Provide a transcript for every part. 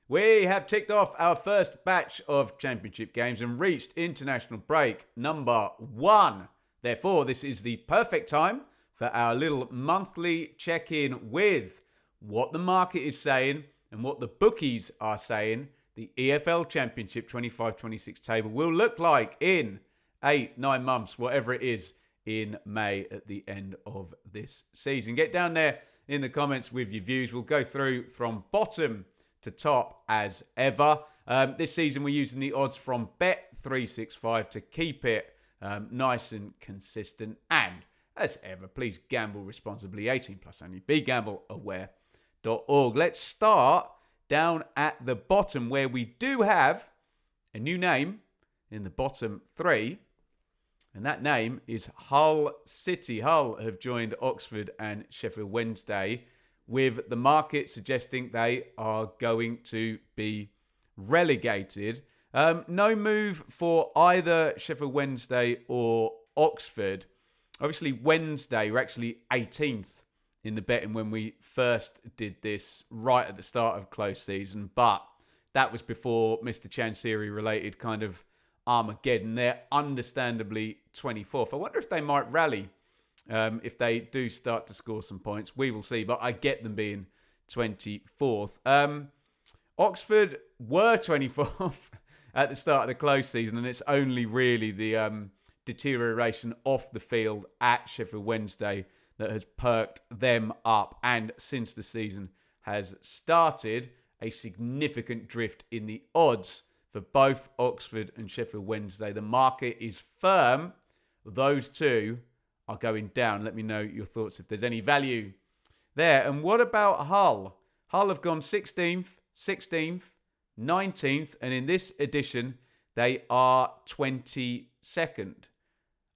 We have ticked off our first batch of championship games and reached international break number 1. Therefore, this is the perfect time for our little monthly check-in with what the market is saying and what the bookies are saying the EFL Championship 25-26 table will look like in 8-9 months, whatever it is, in May at the end of this season. Get down there in the comments with your views. We'll go through from bottom to top as ever. This season we're using the odds from Bet365 to keep it nice and consistent. And as ever, please gamble responsibly. 18 plus only. BeGambleAware.org. Let's start down at the bottom where we do have a new name in the bottom 3. And that name is Hull City. Hull have joined Oxford and Sheffield Wednesday, with the market suggesting they are going to be relegated. No move for either Sheffield Wednesday or Oxford. Obviously, Wednesday were actually 18th in the betting when we first did this right at the start of close season, but that was before Mr. Chansiri related kind of Armageddon. They're understandably 24th. I wonder if they might rally if they do start to score some points. We will see, but I get them being 24th. Oxford were 24th at the start of the close season, and it's only really the deterioration off the field at Sheffield Wednesday that has perked them up. And since the season has started, a significant drift in the odds for both Oxford and Sheffield Wednesday. The market is firm. Those two are going down. Let me know your thoughts if there's any value there. And what about Hull? Hull have gone 16th, 16th, 19th, and in this edition, they are 22nd.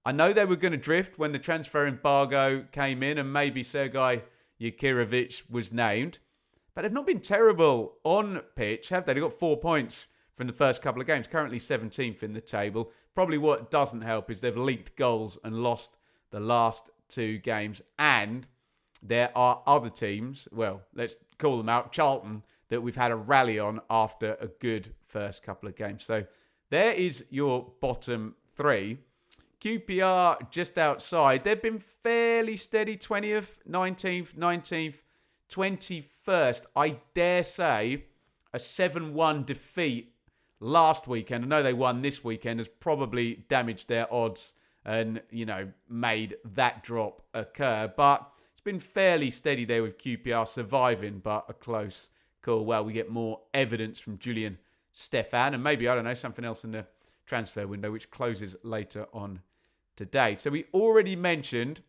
I know they were going to drift when the transfer embargo came in and maybe Sergei Yakirovich was named, but they've not been terrible on pitch, have they? They've got 4 points from the first couple of games, currently 17th in the table. Probably what doesn't help is they've leaked goals and lost the last 2 games. And there are other teams, well, let's call them out, Charlton, that we've had a rally on after a good first couple of games. So there is your bottom 3. QPR just outside. They've been fairly steady, 20th, 19th, 19th, 21st. I dare say a 7-1 defeat last weekend. I know they won this weekend, has probably damaged their odds and, made that drop occur. But it's been fairly steady there with QPR surviving, but a close call. Well, we get more evidence from Julian Stefan and maybe, something else in the transfer window, which closes later on today. So we already mentioned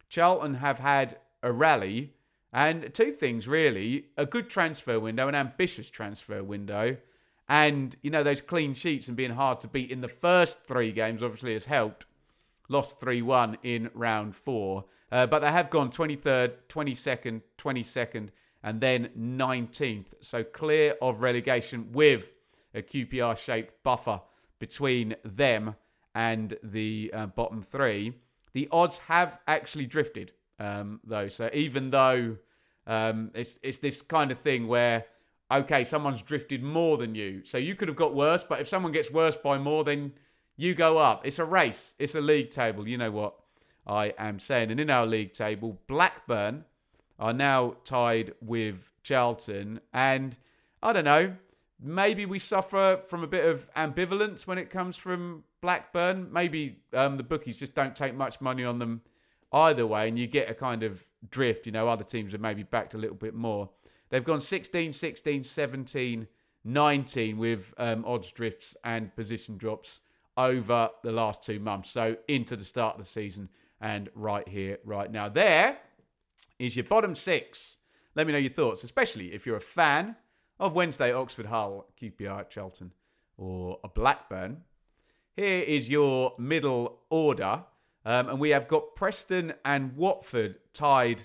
Charlton have had a rally and 2 things really: a good transfer window, an ambitious transfer window, and those clean sheets and being hard to beat in the first 3 games obviously has helped. Lost 3-1 in round 4, but they have gone 23rd, 22nd, 22nd, and then 19th. So clear of relegation with a QPR-shaped buffer between them and the bottom 3. The odds have actually drifted, though. So even though it's this kind of thing where, okay, someone's drifted more than you. So you could have got worse, but if someone gets worse by more, then you go up. It's a race. It's a league table. You know what I am saying. And in our league table, Blackburn are now tied with Charlton. And I don't know, maybe we suffer from a bit of ambivalence when it comes from Blackburn. Maybe the bookies just don't take much money on them either way, and you get a kind of drift. Other teams have maybe backed a little bit more. They've gone 16, 16, 17, 19 with odds drifts and position drops over the last 2 months. So into the start of the season and right here, right now. There is your bottom 6. Let me know your thoughts, especially if you're a fan of Wednesday, Oxford, Hull, QPR, Charlton, or a Blackburn. Here is your middle order. And we have got Preston and Watford tied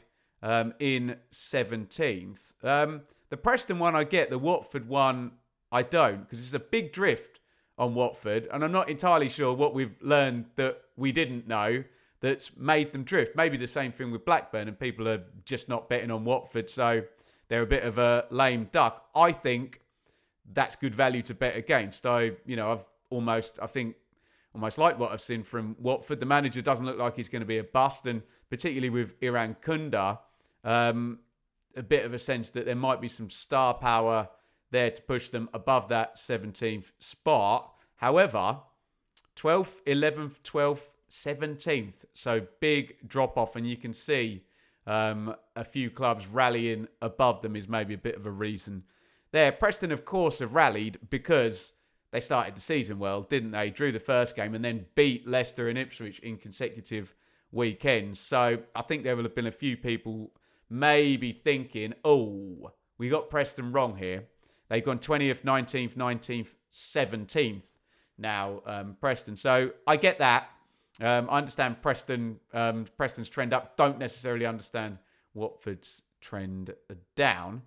in 17th. The Preston one I get, the Watford one I don't, because it's a big drift on Watford, and I'm not entirely sure what we've learned that we didn't know that's made them drift. Maybe the same thing with Blackburn, and people are just not betting on Watford, so they're a bit of a lame duck. I think that's good value to bet against. I've almost like what I've seen from Watford. The manager doesn't look like he's going to be a bust, and particularly with Iran Kunda, a bit of a sense that there might be some star power there to push them above that 17th spot. However, 12th, 11th, 12th, 17th. So big drop off, and you can see a few clubs rallying above them is maybe a bit of a reason there. Preston, of course, have rallied because they started the season well, didn't they? Drew the first game and then beat Leicester and Ipswich in consecutive weekends. So I think there will have been a few people maybe thinking, oh, we got Preston wrong here. They've gone 20th, 19th, 19th, 17th now, Preston. So I get that. I understand Preston's trend up. Don't necessarily understand Watford's trend down.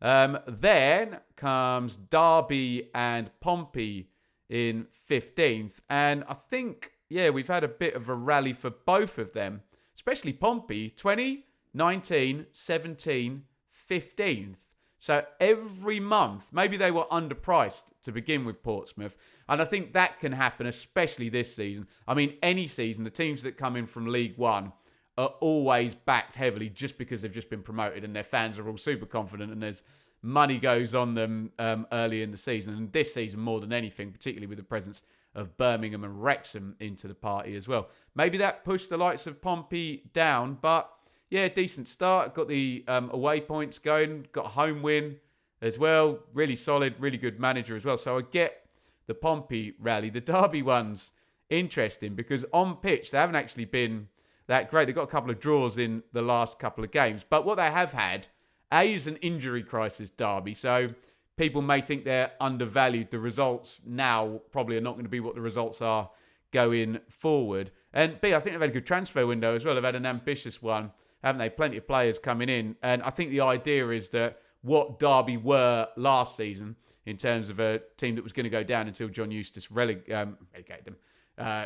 Then comes Derby and Pompey in 15th. And I think, we've had a bit of a rally for both of them, especially Pompey, 20, 19, 17, 15th. So every month, maybe they were underpriced to begin with, Portsmouth. And I think that can happen, especially this season. I mean, any season, the teams that come in from League One are always backed heavily just because they've just been promoted and their fans are all super confident and there's money goes on them early in the season. And this season, more than anything, particularly with the presence of Birmingham and Wrexham into the party as well. Maybe that pushed the likes of Pompey down, but decent start. Got the away points going. Got a home win as well. Really solid, really good manager as well. So I get the Pompey rally. The Derby one's interesting because on pitch, they haven't actually been that great. They've got a couple of draws in the last couple of games. But what they have had, is an injury crisis, Derby. So people may think they're undervalued. The results now probably are not going to be what the results are going forward. And B, I think they've had a good transfer window as well. They've had an ambitious one, haven't they? Plenty of players coming in. And I think the idea is that what Derby were last season in terms of a team that was going to go down until John Eustace relegated them,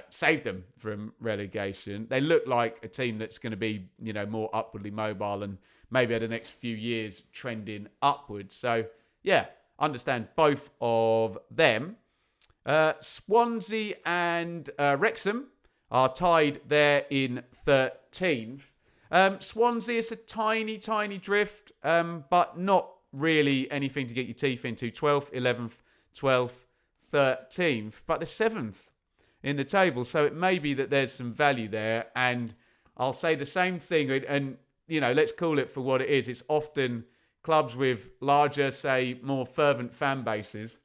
saved them from relegation. They look like a team that's going to be, more upwardly mobile and maybe over the next few years trending upwards. So, understand both of them. Swansea and Wrexham are tied there in 13th. Swansea is a tiny, tiny drift, but not really anything to get your teeth into. 12th, 11th, 12th, 13th, but the 7th in the table. So it may be that there's some value there. And I'll say the same thing. And, let's call it for what it is. It's often clubs with larger, say, more fervent fan bases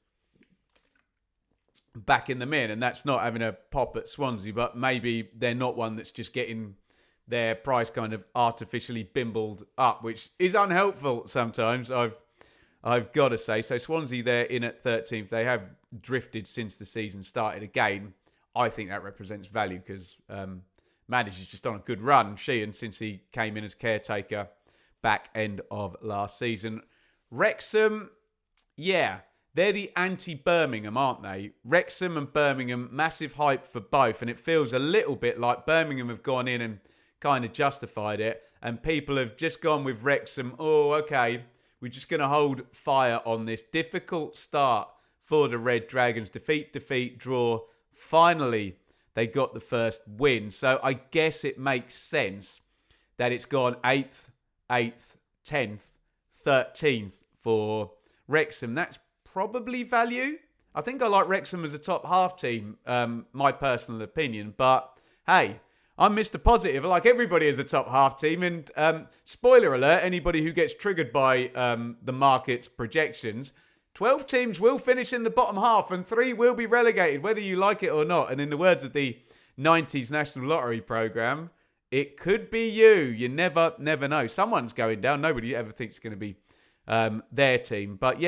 backing them in. And that's not having a pop at Swansea, but maybe they're not one that's just getting their price kind of artificially bimbled up, which is unhelpful sometimes, I've got to say. So Swansea, they're in at 13th. They have drifted since the season started again. I think that represents value because manager's just on a good run, Sheehan, since he came in as caretaker back end of last season. Wrexham, they're the anti-Birmingham, aren't they? Wrexham and Birmingham, massive hype for both. And it feels a little bit like Birmingham have gone in and kind of justified it. And people have just gone with Wrexham. Oh, okay, we're just going to hold fire on this difficult start for the Red Dragons. Defeat, draw. Finally, they got the first win. So I guess it makes sense that it's gone 8th, 10th, 13th for Wrexham. That's probably value. I think I like Wrexham as a top half team, my personal opinion. But hey, I'm Mr. Positive. I like everybody as a top half team. And spoiler alert, anybody who gets triggered by the market's projections, 12 teams will finish in the bottom half and 3 will be relegated, whether you like it or not. And in the words of the 90s National Lottery programme, it could be you. You never know. Someone's going down. Nobody ever thinks it's going to be their team. But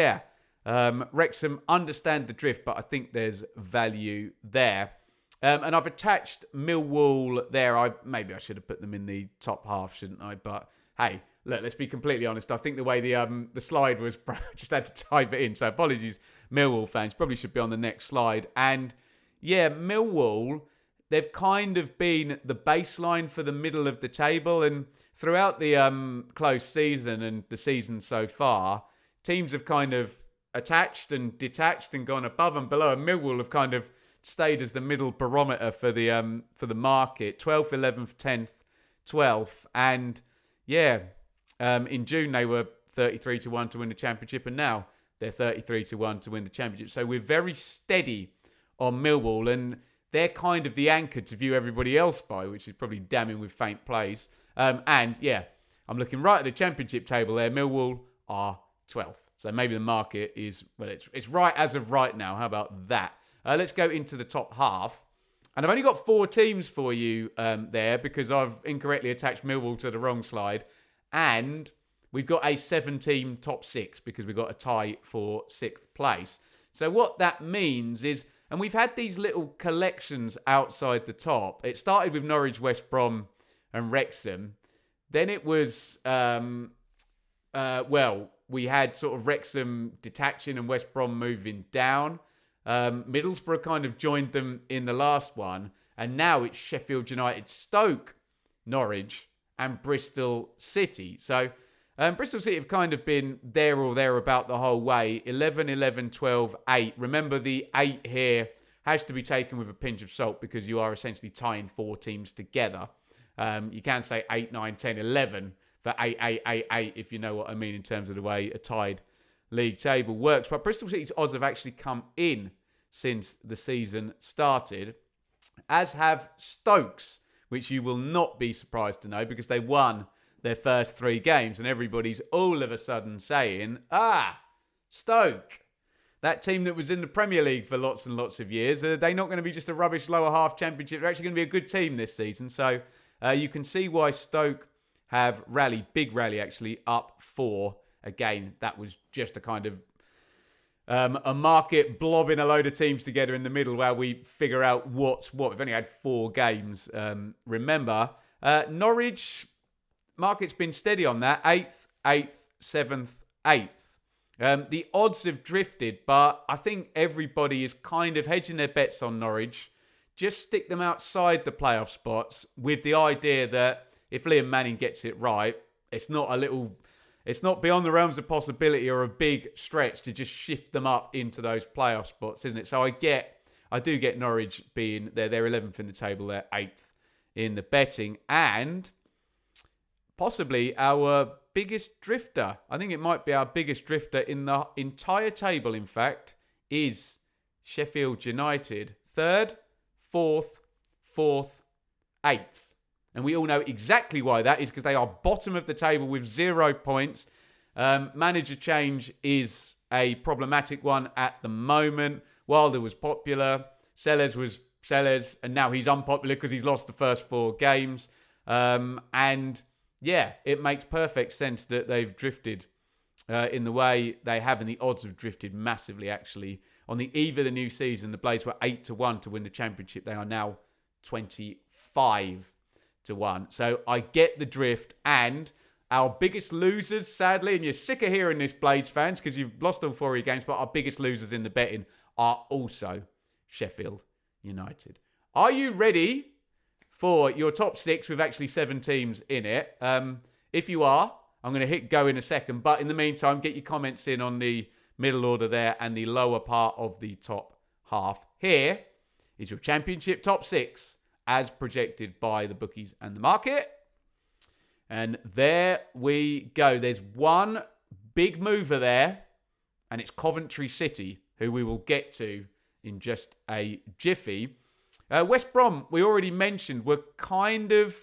Wrexham understand the drift, but I think there's value there. And I've attached Millwall there. Maybe I should have put them in the top half, shouldn't I? But hey, look, let's be completely honest. I think the way the slide was, just had to type it in. So apologies, Millwall fans. Probably should be on the next slide. And Millwall, they've kind of been the baseline for the middle of the table. And throughout the close season and the season so far, teams have kind of attached and detached and gone above and below. And Millwall have kind of stayed as the middle barometer for the market. 12th, 11th, 10th, 12th. And yeah, in June they were 33-1 to win the championship, and now they're 33-1 to win the championship. So we're very steady on Millwall, and they're kind of the anchor to view everybody else by, which is probably damning with faint praise. And yeah, I'm looking right at the championship table there. Millwall are 12th. So maybe the market is, well, it's right as of right now. How about that? Let's go into the top half. And I've only got 4 teams for you there because I've incorrectly attached Millwall to the wrong slide. And we've got a 7-team top 6 because we've got a tie for 6th place. So what that means is, and we've had these little collections outside the top. It started with Norwich, West Brom and Wrexham. Then it was, we had sort of Wrexham detaching and West Brom moving down. Middlesbrough kind of joined them in the last one. And now it's Sheffield United, Stoke, Norwich and Bristol City. So Bristol City have kind of been there or thereabout the whole way. 11, 11, 12, 8. Remember, the 8 here has to be taken with a pinch of salt because you are essentially tying 4 teams together. You can say 8, 9, 10, 11 for 8, 8, 8, 8, if you know what I mean in terms of the way a tied league table works. But Bristol City's odds have actually come in since the season started, as have Stokes, which you will not be surprised to know because they won their first 3 games, and everybody's all of a sudden saying, Stoke, that team that was in the Premier League for lots and lots of years, are they not going to be just a rubbish lower half championship? They're actually going to be a good team this season. So you can see why Stoke have rallied, big rally actually, up 4. Again, that was just a kind of a market blobbing a load of teams together in the middle while we figure out what's what. We've only had 4 games. Remember, Norwich, market's been steady on that. 8th, 8th, 7th, 8th. The odds have drifted, but I think everybody is kind of hedging their bets on Norwich. Just stick them outside the playoff spots with the idea that if Liam Manning gets it right, it's not beyond the realms of possibility or a big stretch to just shift them up into those playoff spots, isn't it? So I do get Norwich being there. They're 11th in the table. They're 8th in the betting. And possibly our biggest drifter, I think it might be our biggest drifter in the entire table, in fact, is Sheffield United. 3rd, 4th, 4th, 8th. And we all know exactly why that is, because they are bottom of the table with 0 points. Manager change is a problematic one at the moment. Wilder was popular. Sellers was Sellers. And now he's unpopular because he's lost the first 4 games. And yeah, it makes perfect sense that they've drifted in the way they have. And the odds have drifted massively, actually. On the eve of the new season, the Blades were 8-1 to win the championship. They are now 25-1. So I get the drift, and our biggest losers, sadly, and you're sick of hearing this, Blades fans, because you've lost all 4 of your games, but our biggest losers in the betting are also Sheffield United. Are you ready for your top 6 with actually 7 teams in it? If you are, I'm going to hit go in a second, but in the meantime, get your comments in on the middle order there and the lower part of the top half. Here is your championship top 6 as projected by the bookies and the market. And there we go. There's one big mover there, and it's Coventry City, who we will get to in just a jiffy. West Brom, we already mentioned, were kind of,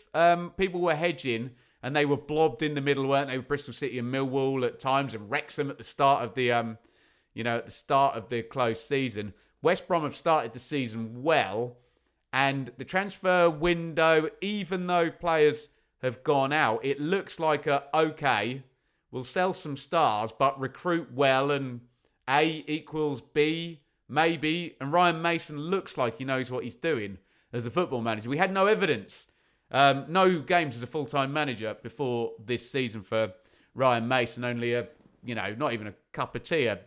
people were hedging, and they were blobbed in the middle, weren't they, with Bristol City and Millwall at times, and Wrexham at the start of the, at the start of the closed season. West Brom have started the season well, and the transfer window, even though players have gone out, it looks like okay, we'll sell some stars, but recruit well, and A equals B, maybe. And Ryan Mason looks like he knows what he's doing as a football manager. We had no evidence, no games as a full-time manager before this season for Ryan Mason. Only not even a cup of tea, a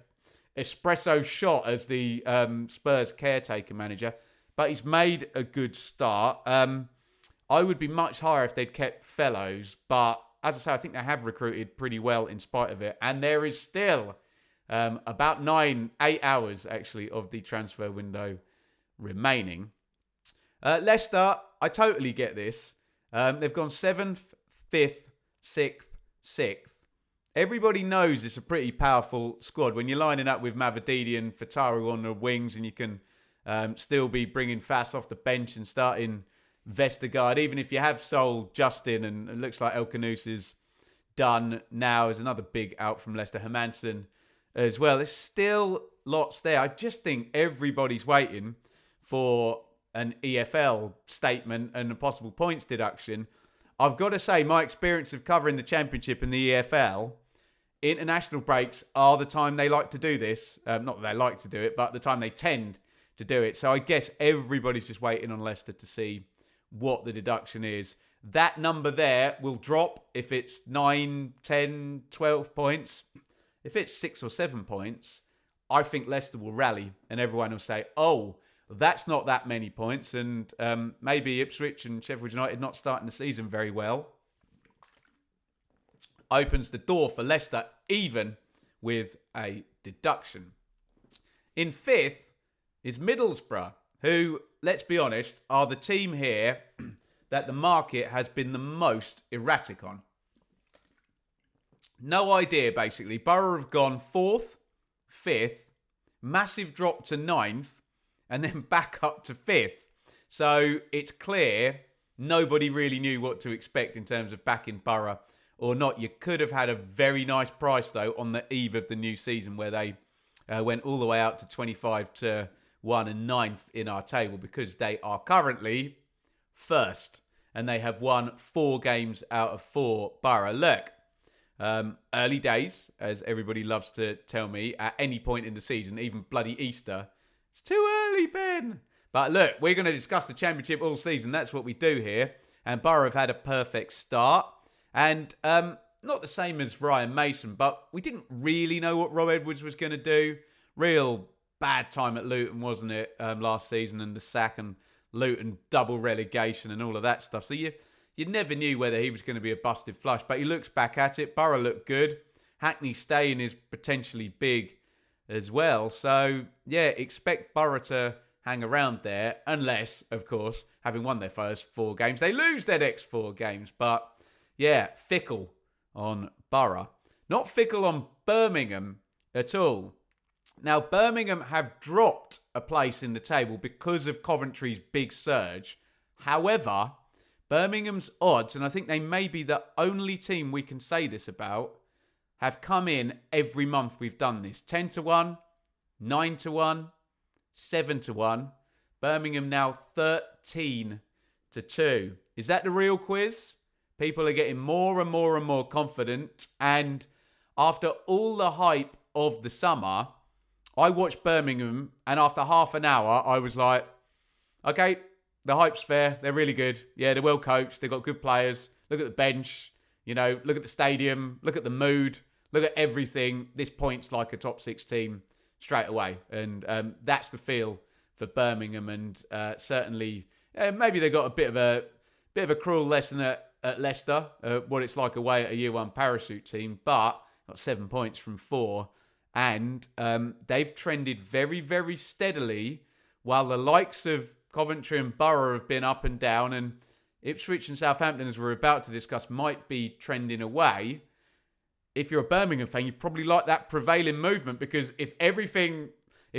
espresso shot as the Spurs caretaker manager. But he's made a good start. I would be much higher if they'd kept Fellows. But as I say, I think they have recruited pretty well in spite of it. And there is still About 8 hours, actually, of the transfer window remaining. Leicester, I totally get this. They've gone 7th, 5th, 6th, 6th. Everybody knows it's a pretty powerful squad. When you're lining up with Mavadidi and Fataru on the wings, and you can still be bringing Fass off the bench and starting Vestergaard, even if you have sold Justin, and it looks like El Canus is done now. There's another big out from Leicester, Hermansen as well. There's still lots there. I just think everybody's waiting for an EFL statement and a possible points deduction. I've got to say, my experience of covering the Championship and the EFL, international breaks are the time they like to do this. Not that they like to do it, but the time they tend to do it. So I guess everybody's just waiting on Leicester to see what the deduction is. That number there will drop if it's 9, 10, 12 points. If it's 6 or 7 points, I think Leicester will rally and everyone will say, oh, that's not that many points. And maybe Ipswich and Sheffield United not starting the season very well opens the door for Leicester, even with a deduction. In 5th is Middlesbrough, who, let's be honest, are the team here that the market has been the most erratic on. No idea, basically. Borough have gone 4th, 5th, massive drop to 9th, and then back up to 5th. So it's clear nobody really knew what to expect in terms of backing Borough or not. You could have had a very nice price, though, on the eve of the new season where they went all the way out to 25 to 1 and 9th in our table, because they are currently first and they have won 4 games out of 4. Borough, look, early days, as everybody loves to tell me, at any point in the season, even bloody Easter, it's too early, Ben. But look, we're going to discuss the Championship all season. That's what we do here. And Borough have had a perfect start. And not the same as Ryan Mason, but we didn't really know what Rob Edwards was going to do. Real bad time at Luton, wasn't it, last season, and the sack and Luton double relegation and all of that stuff. So you never knew whether he was going to be a busted flush, but he looks back at it. Borough looked good. Hackney staying is potentially big as well. So, yeah, expect Borough to hang around there, unless, of course, having won their first 4 games, they lose their next 4 games. But, yeah, fickle on Borough. Not fickle on Birmingham at all. Now, Birmingham have dropped a place in the table because of Coventry's big surge. However, Birmingham's odds, and I think they may be the only team we can say this about, have come in every month we've done this. 10 to 1, 9 to 1, 7 to 1. Birmingham now 13 to 2. Is that the real quiz? People are getting more and more and more confident. And after all the hype of the summer, I watched Birmingham, and after half an hour, I was like, okay, the hype's fair. They're really good. Yeah, they're well coached. They've got good players. Look at the bench. You know, look at the stadium. Look at the mood. Look at everything. This point's like a top 6 team straight away. And that's the feel for Birmingham. And certainly, maybe they got a bit of a cruel lesson at Leicester, what it's like away at a Year 1 parachute team. But got 7 points from 4. And they've trended very, very steadily, while the likes of Coventry and Borough have been up and down, and Ipswich and Southampton, as we're about to discuss, might be trending away. If you're a Birmingham fan, you probably like that prevailing movement, because if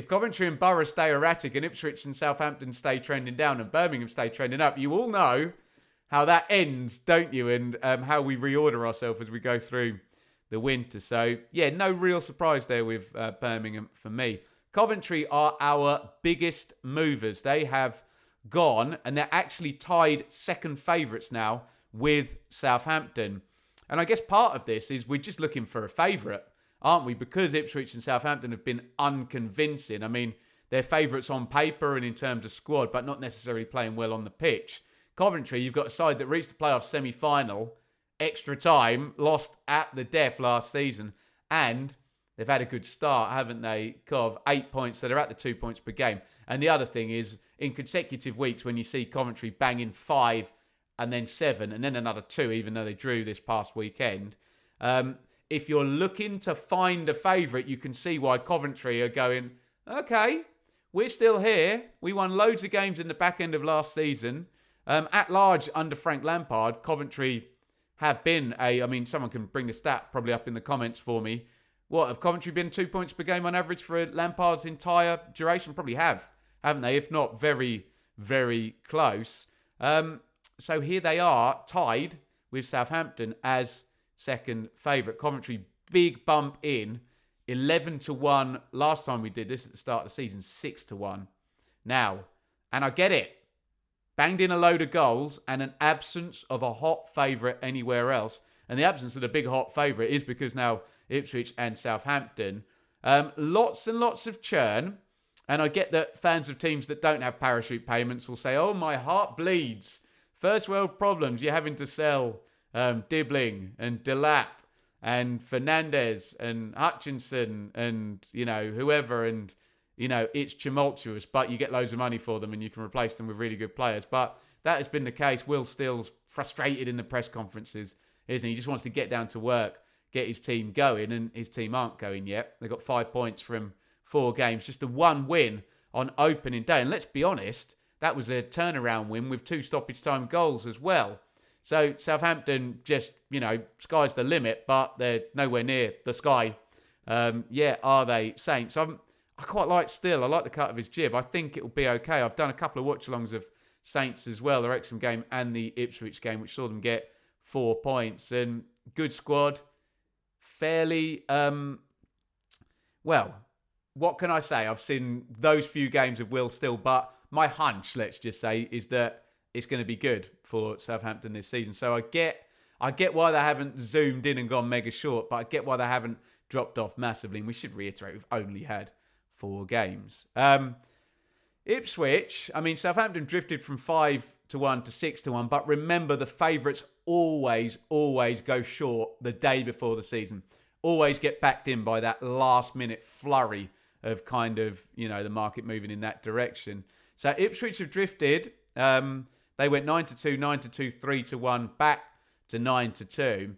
Coventry and Borough stay erratic and Ipswich and Southampton stay trending down and Birmingham stay trending up, you all know how that ends, don't you? And how we reorder ourselves as we go through the winter. So, yeah, no real surprise there with Birmingham for me. Coventry are our biggest movers. They have gone, and they're actually tied second favourites now with Southampton. And I guess part of this is we're just looking for a favourite, aren't we? Because Ipswich and Southampton have been unconvincing. I mean, they're favourites on paper and in terms of squad, but not necessarily playing well on the pitch. Coventry, you've got a side that reached the playoff semi-final, extra time, lost at the death last season, and they've had a good start, haven't they? Cov, 8 points, so they're at the 2 points per game. And the other thing is, in consecutive weeks, when you see Coventry banging 5 and then 7 and then another 2, even though they drew this past weekend, it if you're looking to find a favourite, you can see why Coventry are going, okay, we're still here. We won loads of games in the back end of last season. At large, under Frank Lampard, Coventry have been someone can bring the stat probably up in the comments for me. What, have Coventry been 2 points per game on average for Lampard's entire duration? Probably have, haven't they? If not, very, very close. So here they are, tied with Southampton as second favourite. Coventry, big bump in, 11-1. Last time we did this at the start of the season, 6-1. Now, and I get it, banged in a load of goals and an absence of a hot favourite anywhere else. And the absence of the big hot favourite is because now Ipswich and Southampton. Lots and lots of churn. And I get that fans of teams that don't have parachute payments will say, oh, my heart bleeds. First world problems. You're having to sell Dibbling and Delap and Fernandez and Hutchinson and, whoever. And, it's tumultuous, but you get loads of money for them and you can replace them with really good players. But that has been the case. Will Still's frustrated in the press conferences, isn't he? He just wants to get down to work, get his team going, and his team aren't going yet. They've got 5 points from 4 games, just the 1 win on opening day. And let's be honest, that was a turnaround win with 2 stoppage time goals as well. So Southampton just, sky's the limit, but they're nowhere near the sky. Are they, Saints? I quite like Still. I like the cut of his jib. I think it'll be okay. I've done a couple of watch-alongs of Saints as well, the Wrexham game and the Ipswich game, which saw them get 4 points. And good squad. Fairly, what can I say? I've seen those few games of Will Still, but my hunch, let's just say, is that it's going to be good for Southampton this season. So I get why they haven't zoomed in and gone mega short, but I get why they haven't dropped off massively. And we should reiterate, we've only had 4 games. Ipswich, Southampton drifted from 5-1 to 6-1, but remember the favourites always go short the day before the season. Always get backed in by that last minute flurry of the market moving in that direction. So Ipswich have drifted. They went 9-2, 9-2, 3-1, back to 9-2.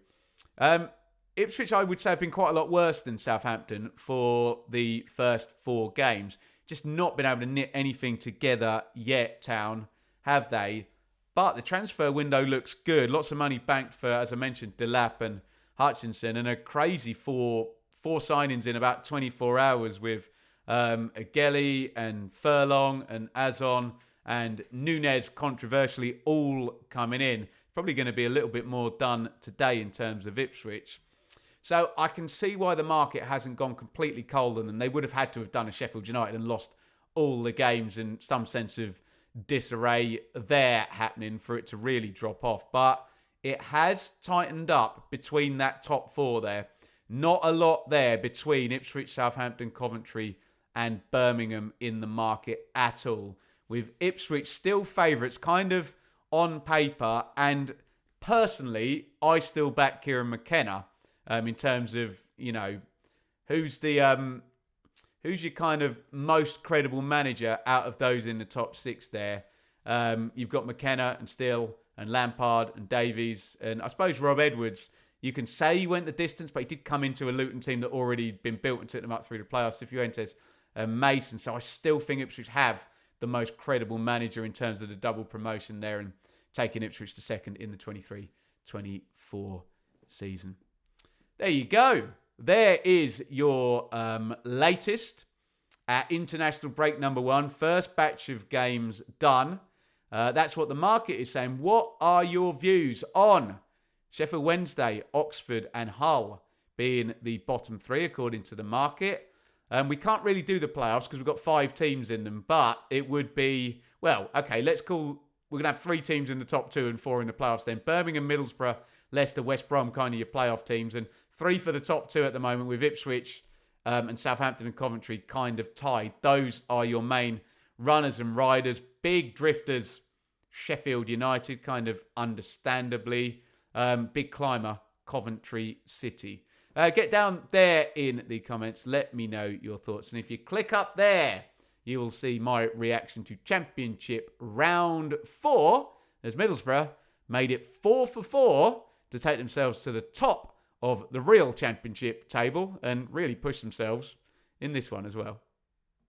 Ipswich, I would say, have been quite a lot worse than Southampton for the first 4 games. Just not been able to knit anything together yet, Town, have they? But the transfer window looks good. Lots of money banked for, as I mentioned, Delap and Hutchinson, and a crazy four signings in about 24 hours with Ageli and Furlong and Azon and Nunez, controversially, all coming in. Probably going to be a little bit more done today in terms of Ipswich. So I can see why the market hasn't gone completely cold on them. They would have had to have done a Sheffield United and lost all the games, and some sense of disarray there happening for it to really drop off. But it has tightened up between that top 4 there. Not a lot there between Ipswich, Southampton, Coventry and Birmingham in the market at all. With Ipswich still favourites kind of on paper, and personally, I still back Kieran McKenna in terms of, who's your kind of most credible manager out of those in the top 6 there. You've got McKenna and Still and Lampard and Davies, and I suppose Rob Edwards. You can say he went the distance, but he did come into a Luton team that already been built and took them up through the playoffs. Cifuentes and Mason. So I still think Ipswich have the most credible manager in terms of the double promotion there and taking Ipswich to second in the 23-24 season. There you go. There is your latest international break number 1. First batch of games done. That's what the market is saying. What are your views on Sheffield Wednesday, Oxford and Hull being the bottom 3 according to the market? We can't really do the playoffs because we've got 5 teams in them, but it would be, we're going to have 3 teams in the top 2 and 4 in the playoffs then. Birmingham, Middlesbrough, Leicester, West Brom, kind of your playoff teams, and 3 for the top 2 at the moment with Ipswich and Southampton and Coventry kind of tied. Those are your main runners and riders. Big drifters, Sheffield United, kind of understandably. Big climber, Coventry City. Get down there in the comments. Let me know your thoughts. And if you click up there, you will see my reaction to Championship Round 4 as Middlesbrough made it 4 for 4 to take themselves to the top of the real championship table and really push themselves in this one as well.